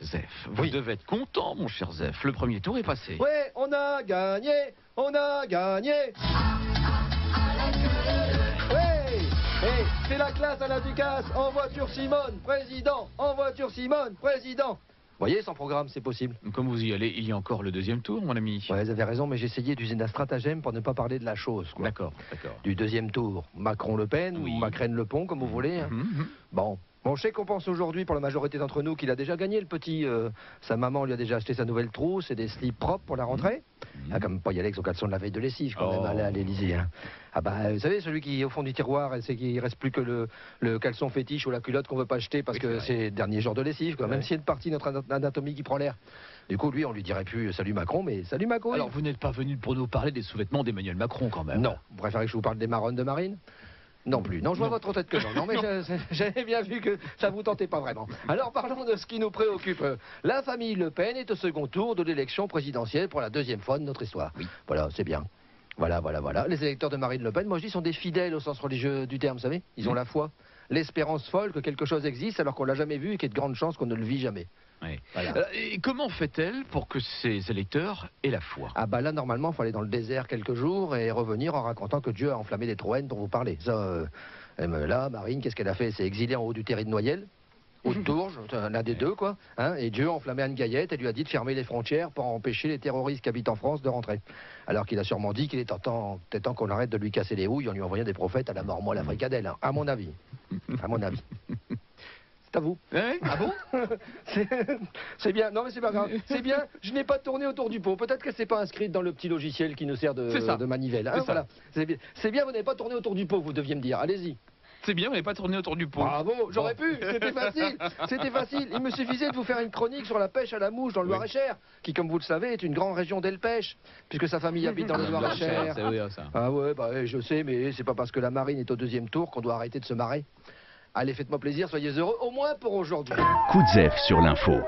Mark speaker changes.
Speaker 1: Zef, vous devez être content, mon cher Zef. Le premier tour est passé.
Speaker 2: Ouais, on a gagné, on a gagné. Ouais, hey, c'est la classe à la Ducasse. En voiture Simone, président. En voiture Simone, président. Vous voyez, sans programme, c'est possible.
Speaker 1: Comme vous y allez, il y a encore le deuxième tour, mon ami.
Speaker 2: Ouais, vous avez raison, mais j'essayais d'user un stratagème pour ne pas parler de la chose, quoi.
Speaker 1: D'accord, d'accord.
Speaker 2: Du deuxième tour, Macron-Le Pen
Speaker 1: Oui.
Speaker 2: ou Macron-Le Pont, comme vous voulez. Hein. Bon, je sais qu'on pense aujourd'hui, pour la majorité d'entre nous, qu'il a déjà gagné, le petit. Sa maman lui a déjà acheté sa nouvelle trousse et des slips propres pour la rentrée. Il a quand même pas y aller avec son caleçon de la veille de lessive, quand même, aller à l'Élysée. Hein. Ah bah, vous savez, celui qui est au fond du tiroir, c'est qu'il reste plus que le caleçon fétiche ou la culotte qu'on veut pas acheter parce que c'est le dernier genre de lessive, quoi. Même s'il y a une partie de notre anatomie qui prend l'air. Du coup, lui, on lui dirait plus salut Macron, mais salut Macron.
Speaker 1: Alors, vous n'êtes pas venu pour nous parler des sous-vêtements d'Emmanuel Macron, quand même.
Speaker 2: Non. Vous préférez que je vous parle des marronnes de Marine? Non plus. Non, je vois votre tête que non. Non, mais j'avais bien vu que ça vous tentait pas vraiment. Alors parlons de ce qui nous préoccupe. La famille Le Pen est au second tour de l'élection présidentielle pour la deuxième fois de notre histoire. Oui. Voilà, c'est bien. Voilà. Les électeurs de Marine Le Pen, moi je dis, sont des fidèles au sens religieux du terme, vous savez. Ils ont la foi, l'espérance folle que quelque chose existe alors qu'on l'a jamais vu et qu'il y a de grandes chances qu'on ne le vit jamais.
Speaker 1: Oui.
Speaker 2: Voilà.
Speaker 1: Et comment fait-elle pour que ses électeurs aient la foi?
Speaker 2: Ah bah là, normalement, il faut aller dans le désert quelques jours et revenir en racontant que Dieu a enflammé les Troènes dont vous parlez. Ça, là, Marine, qu'est-ce qu'elle a fait? Elle s'est exilée en haut du terri de Noyelles, ou de Tourges, l'un des deux, quoi. Hein, et Dieu a enflammé Anne Gayette et lui a dit de fermer les frontières pour empêcher les terroristes qui habitent en France de rentrer. Alors qu'il a sûrement dit qu'il était temps qu'on arrête de lui casser les houilles en lui envoyant des prophètes à la mort moelle, la fricadelle, hein, à mon avis. À mon avis. C'est à vous. Ah bon? C'est bien. Non mais c'est pas grave. C'est bien. Je n'ai pas tourné autour du pot. Peut-être que c'est pas inscrite dans le petit logiciel qui nous sert de manivelle. Hein, voilà. C'est bien. Vous n'avez pas tourné autour du pot. Vous deviez me dire. Allez-y.
Speaker 1: C'est bien, vous n'avez pas tourné autour du pot.
Speaker 2: Bravo. J'aurais pu. C'était facile. C'était facile. Il me suffisait de vous faire une chronique sur la pêche à la mouche dans le Loir-et-Cher, qui, comme vous le savez, est une grande région d'Elpech, puisque sa famille habite dans le Loir-et-Cher. Ah ouais, bah je sais, mais c'est pas parce que la marine est au deuxième tour qu'on doit arrêter de se marrer. Allez, faites-moi plaisir, soyez heureux, au moins pour aujourd'hui.
Speaker 3: Coup de Zef sur l'info.